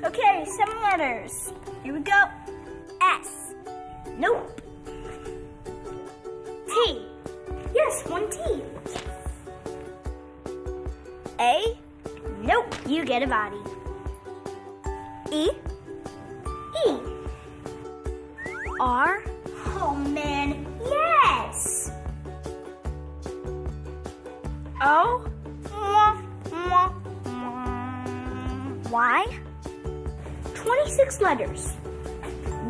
Okay, 7 letters. Here we go. S. Nope. T. Yes, 1 T. A. Nope, you get a body. E. E. R. Oh man, yes. O. Y. 26 letters.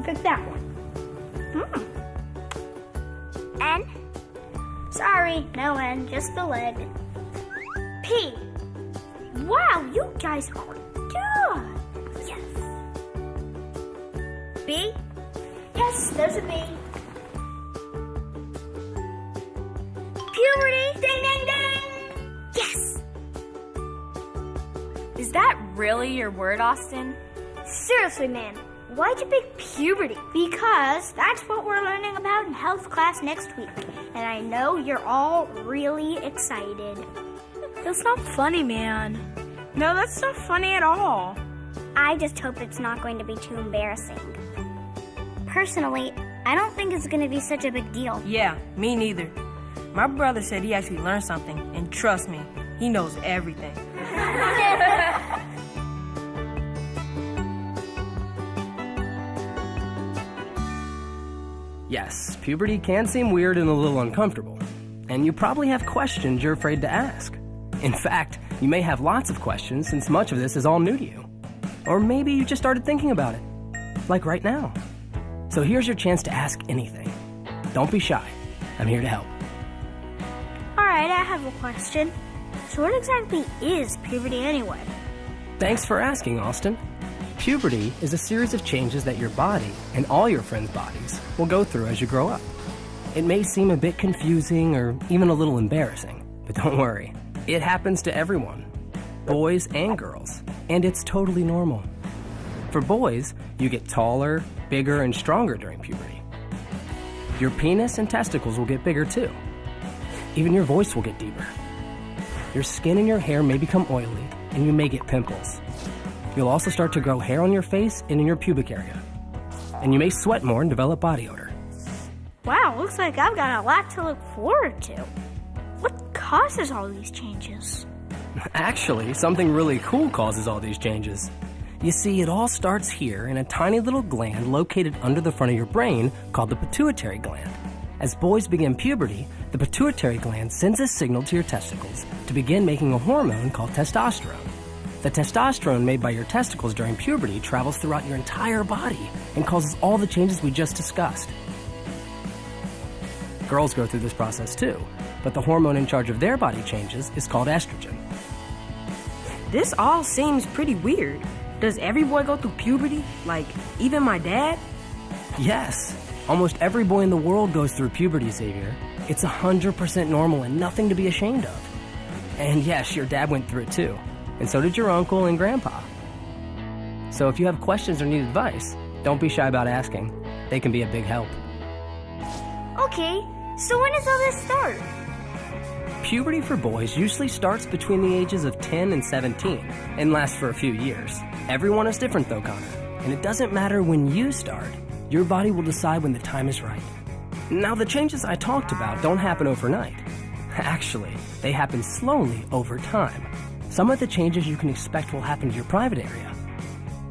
Pick that one. N. Sorry, no N, just the leg. P. Wow, you guys are good. Yes. B. Yes, there's a B. Puberty. Ding, ding, ding. Yes. Is that really your word, Austin? Seriously, man, why'd you pick puberty? Because that's what we're learning about in health class next week. And I know you're all really excited. That's not funny, man. No, that's not funny at all. I just hope it's not going to be too embarrassing. Personally, I don't think it's going to be such a big deal. Yeah, me neither. My brother said he actually learned something, and trust me, he knows everything. Yes, puberty can seem weird and a little uncomfortable. And you probably have questions you're afraid to ask. In fact, you may have lots of questions since much of this is all new to you. Or maybe you just started thinking about it, like right now. So here's your chance to ask anything. Don't be shy. I'm here to help. All right, I have a question. So what exactly is puberty anyway? Thanks for asking, Austin. Puberty is a series of changes that your body and all your friends' bodies will go through as you grow up. It may seem a bit confusing or even a little embarrassing, but don't worry. It happens to everyone, boys and girls, and it's totally normal. For boys, you get taller, bigger, and stronger during puberty. Your penis and testicles will get bigger too. Even your voice will get deeper. Your skin and your hair may become oily, and you may get pimples. You'll also start to grow hair on your face and in your pubic area. And you may sweat more and develop body odor. Wow, looks like I've got a lot to look forward to. What causes all these changes? Actually, something really cool causes all these changes. You see, it all starts here in a tiny little gland located under the front of your brain called the pituitary gland. As boys begin puberty, the pituitary gland sends a signal to your testicles to begin making a hormone called testosterone. The testosterone made by your testicles during puberty travels throughout your entire body and causes all the changes we just discussed. Girls go through this process too, but the hormone in charge of their body changes is called estrogen. This all seems pretty weird. Does every boy go through puberty? Like, even my dad? Yes, almost every boy in the world goes through puberty, Xavier. It's 100% normal and nothing to be ashamed of. And yes, your dad went through it too. And so did your uncle and grandpa. So if you have questions or need advice, don't be shy about asking. They can be a big help. Okay, so when does all this start? Puberty for boys usually starts between the ages of 10 and 17 and lasts for a few years. Everyone is different though, Connor. And it doesn't matter when you start. Your body will decide when the time is right. Now, the changes I talked about don't happen overnight. Actually, they happen slowly over time. Some of the changes you can expect will happen to your private area.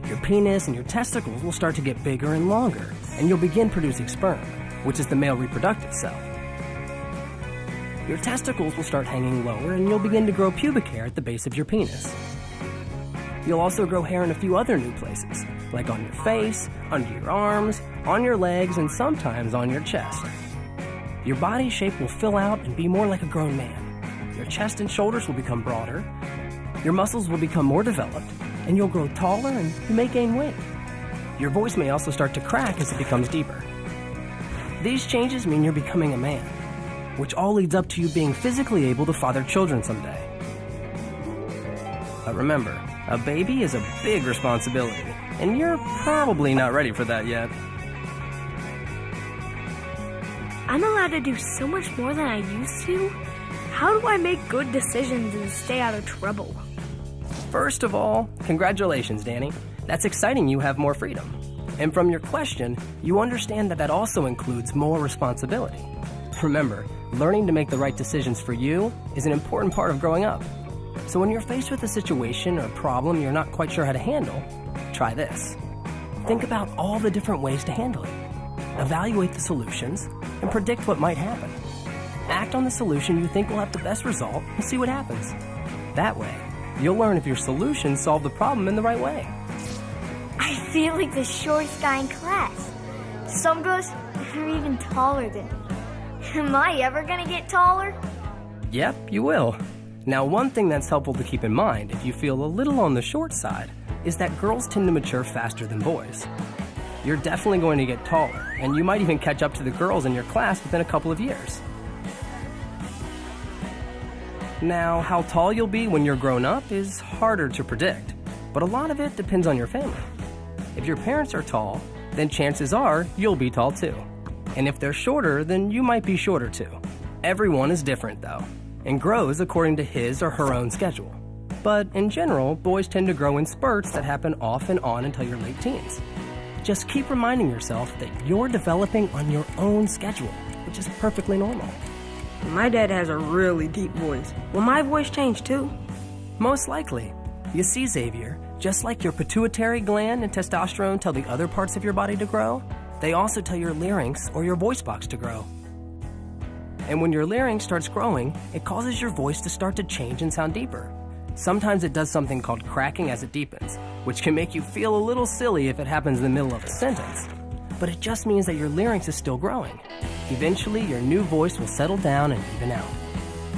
Your penis and your testicles will start to get bigger and longer, and you'll begin producing sperm, which is the male reproductive cell. Your testicles will start hanging lower, and you'll begin to grow pubic hair at the base of your penis. You'll also grow hair in a few other new places, like on your face, under your arms, on your legs, and sometimes on your chest. Your body shape will fill out and be more like a grown man. Your chest and shoulders will become broader. Your muscles will become more developed, and you'll grow taller and you may gain weight. Your voice may also start to crack as it becomes deeper. These changes mean you're becoming a man, which all leads up to you being physically able to father children someday. But remember, a baby is a big responsibility, and you're probably not ready for that yet. I'm allowed to do so much more than I used to? How do I make good decisions and stay out of trouble? First of all, congratulations, Danny. That's exciting you have more freedom. And from your question, you understand that also includes more responsibility. Remember, learning to make the right decisions for you is an important part of growing up. So when you're faced with a situation or problem you're not quite sure how to handle, try this. Think about all the different ways to handle it. Evaluate the solutions and predict what might happen. Act on the solution you think will have the best result and see what happens. That way, you'll learn if your solutions solve the problem in the right way. I feel like the shortest guy in class. Some girls are even taller than me. Am I ever gonna get taller? Yep, you will. Now, one thing that's helpful to keep in mind if you feel a little on the short side is that girls tend to mature faster than boys. You're definitely going to get taller, and you might even catch up to the girls in your class within a couple of years. Now, how tall you'll be when you're grown up is harder to predict, but a lot of it depends on your family. If your parents are tall, then chances are you'll be tall too. And if they're shorter, then you might be shorter too. Everyone is different though, and grows according to his or her own schedule. But in general, boys tend to grow in spurts that happen off and on until your late teens. Just keep reminding yourself that you're developing on your own schedule, which is perfectly normal. My dad has a really deep voice. Will my voice change too? Most likely. You see, Xavier, just like your pituitary gland and testosterone tell the other parts of your body to grow, they also tell your larynx or your voice box to grow. And when your larynx starts growing, it causes your voice to start to change and sound deeper. Sometimes it does something called cracking as it deepens, which can make you feel a little silly if it happens in the middle of a sentence. But it just means that your larynx is still growing. Eventually, your new voice will settle down and even out.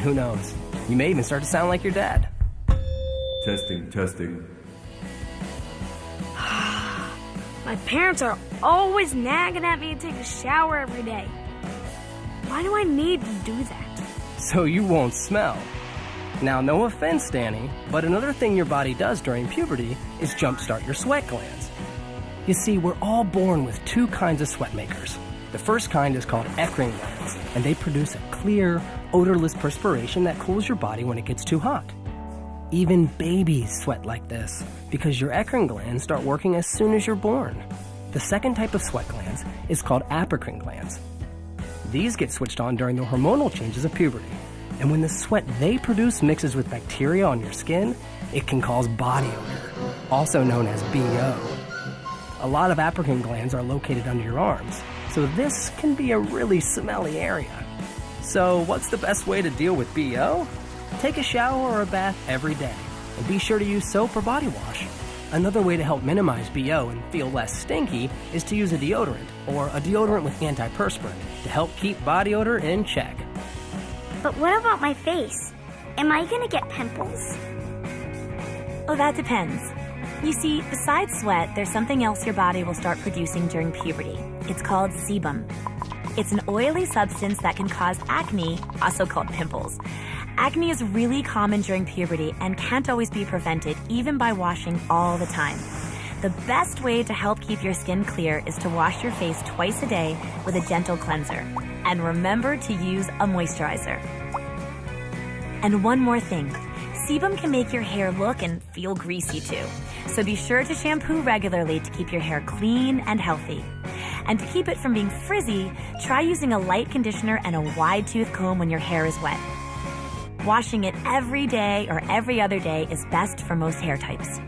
Who knows? You may even start to sound like your dad. Testing, testing. My parents are always nagging at me to take a shower every day. Why do I need to do that? So you won't smell. Now, no offense, Danny, but another thing your body does during puberty is jumpstart your sweat glands. You see, we're all born with two kinds of sweat makers. The first kind is called eccrine glands, and they produce a clear, odorless perspiration that cools your body when it gets too hot. Even babies sweat like this because your eccrine glands start working as soon as you're born. The second type of sweat glands is called apocrine glands. These get switched on during the hormonal changes of puberty. And when the sweat they produce mixes with bacteria on your skin, it can cause body odor, also known as BO. A lot of apocrine glands are located under your arms, so this can be a really smelly area. So what's the best way to deal with BO? Take a shower or a bath every day, and be sure to use soap or body wash. Another way to help minimize BO and feel less stinky is to use a deodorant, or a deodorant with antiperspirant, to help keep body odor in check. But what about my face? Am I gonna get pimples? Oh, that depends. You see, besides sweat, there's something else your body will start producing during puberty. It's called sebum. It's an oily substance that can cause acne, also called pimples. Acne is really common during puberty and can't always be prevented, even by washing all the time. The best way to help keep your skin clear is to wash your face twice a day with a gentle cleanser. And remember to use a moisturizer. And one more thing. Sebum can make your hair look and feel greasy too. So be sure to shampoo regularly to keep your hair clean and healthy. And to keep it from being frizzy, try using a light conditioner and a wide tooth comb when your hair is wet. Washing it every day or every other day is best for most hair types.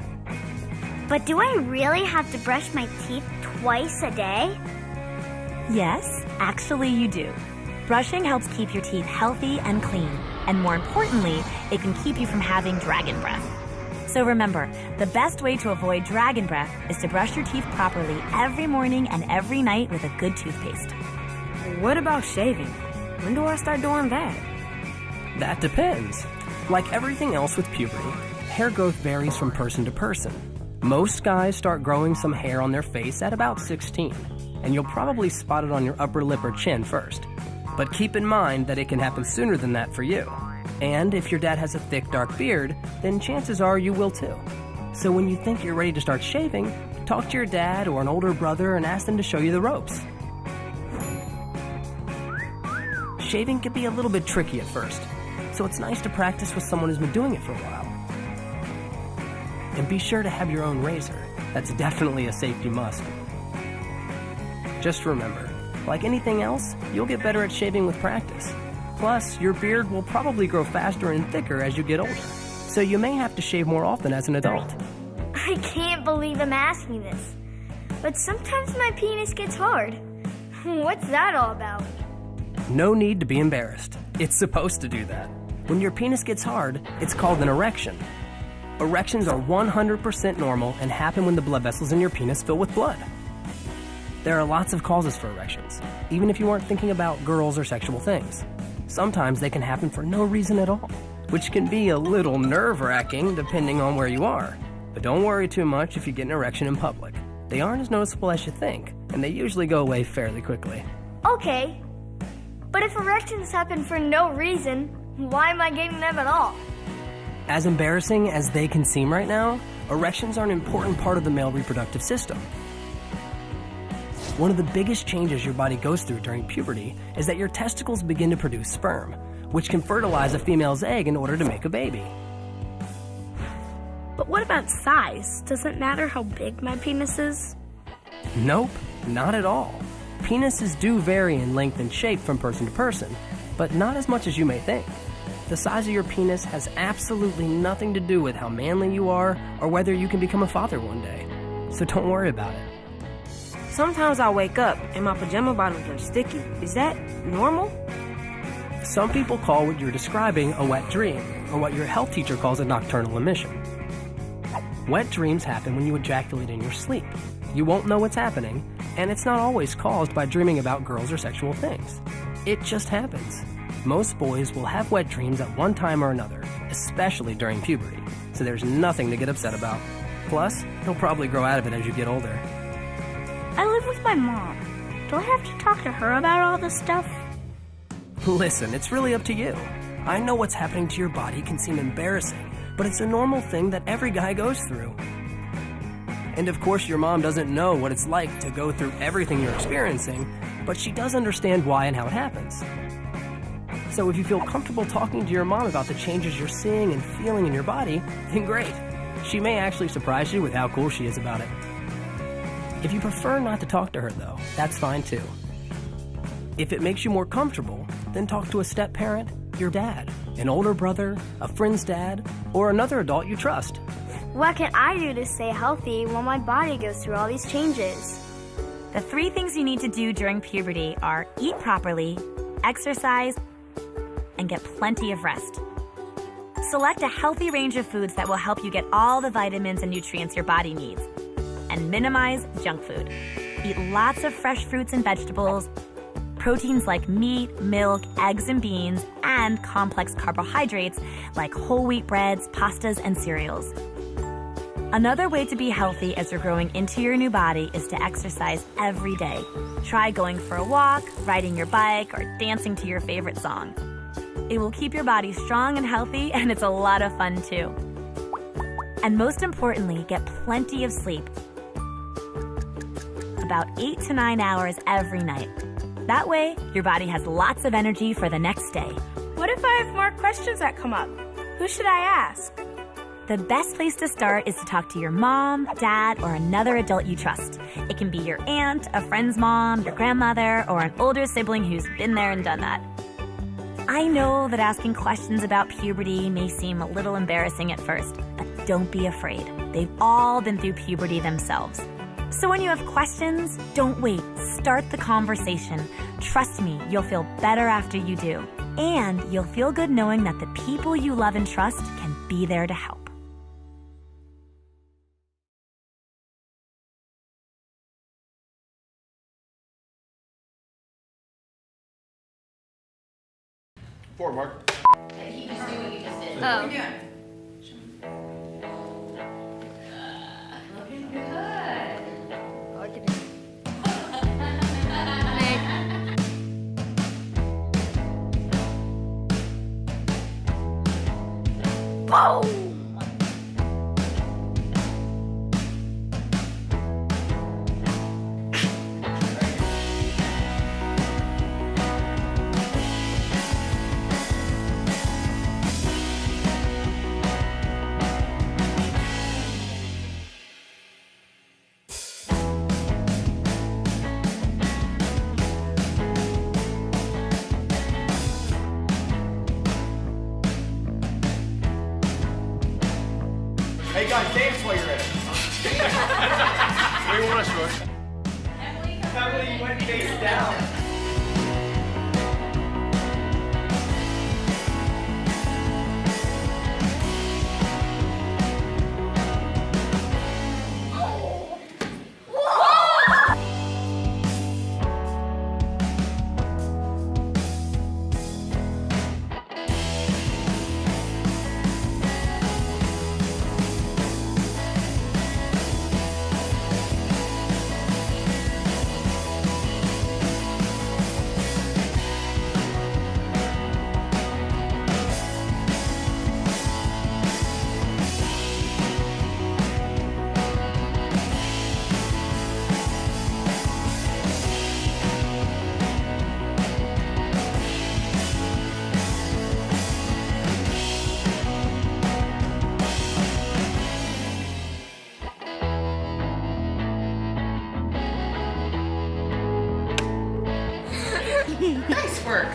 But do I really have to brush my teeth twice a day? Yes, actually you do. Brushing helps keep your teeth healthy and clean. And more importantly, it can keep you from having dragon breath. So remember, the best way to avoid dragon breath is to brush your teeth properly every morning and every night with a good toothpaste. What about shaving? When do I start doing that? That depends. Like everything else with puberty, hair growth varies from person to person. Most guys start growing some hair on their face at about 16, and you'll probably spot it on your upper lip or chin first. But keep in mind that it can happen sooner than that for you. And if your dad has a thick, dark beard, then chances are you will too. So when you think you're ready to start shaving, talk to your dad or an older brother and ask them to show you the ropes. Shaving can be a little bit tricky at first, so it's nice to practice with someone who's been doing it for a while. And be sure to have your own razor. That's definitely a safety must. Just remember, like anything else, you'll get better at shaving with practice. Plus, your beard will probably grow faster and thicker as you get older, so you may have to shave more often as an adult. I can't believe I'm asking this, but sometimes my penis gets hard. What's that all about? No need to be embarrassed. It's supposed to do that. When your penis gets hard, it's called an erection. Erections are 100% normal and happen when the blood vessels in your penis fill with blood. There are lots of causes for erections, even if you aren't thinking about girls or sexual things. Sometimes they can happen for no reason at all, which can be a little nerve-wracking depending on where you are. But don't worry too much if you get an erection in public. They aren't as noticeable as you think, and they usually go away fairly quickly. Okay, but if erections happen for no reason, why am I getting them at all? As embarrassing as they can seem right now, erections are an important part of the male reproductive system. One of the biggest changes your body goes through during puberty is that your testicles begin to produce sperm, which can fertilize a female's egg in order to make a baby. But what about size? Does it matter how big my penis is? Nope, not at all. Penises do vary in length and shape from person to person, but not as much as you may think. The size of your penis has absolutely nothing to do with how manly you are or whether you can become a father one day. So don't worry about it. Sometimes I wake up and my pajama bottoms are sticky. Is that normal? Some people call what you're describing a wet dream, or what your health teacher calls a nocturnal emission. Wet dreams happen when you ejaculate in your sleep. You won't know what's happening, and it's not always caused by dreaming about girls or sexual things. It just happens. Most boys will have wet dreams at one time or another, especially during puberty, so there's nothing to get upset about. Plus, you'll probably grow out of it as you get older. I live with my mom. Do I have to talk to her about all this stuff? Listen, it's really up to you. I know what's happening to your body can seem embarrassing, but it's a normal thing that every guy goes through. And of course, your mom doesn't know what it's like to go through everything you're experiencing, but she does understand why and how it happens. So if you feel comfortable talking to your mom about the changes you're seeing and feeling in your body, then great. She may actually surprise you with how cool she is about it. If you prefer not to talk to her, though, that's fine too. If it makes you more comfortable, then talk to a step-parent, your dad, an older brother, a friend's dad, or another adult you trust. What can I do to stay healthy while my body goes through all these changes? The 3 things you need to do during puberty are eat properly, exercise, and get plenty of rest. Select a healthy range of foods that will help you get all the vitamins and nutrients your body needs. And minimize junk food. Eat lots of fresh fruits and vegetables, proteins like meat, milk, eggs, and beans, and complex carbohydrates like whole wheat breads, pastas, and cereals. Another way to be healthy as you're growing into your new body is to exercise every day. Try going for a walk, riding your bike, or dancing to your favorite song. It will keep your body strong and healthy, and it's a lot of fun too. And most importantly, get plenty of sleep. About 8 to 9 hours every night. That way, your body has lots of energy for the next day. What if I have more questions that come up? Who should I ask? The best place to start is to talk to your mom, dad, or another adult you trust. It can be your aunt, a friend's mom, your grandmother, or an older sibling who's been there and done that. I know that asking questions about puberty may seem a little embarrassing at first, but don't be afraid. They've all been through puberty themselves. So when you have questions, don't wait. Start the conversation. Trust me, you'll feel better after you do. And you'll feel good knowing that the people you love and trust can be there to help. Four, Mark. Oh. Whoa! Hey guys, dance while you're at it. What do you want, Short? Emily, you went face down. Nice work.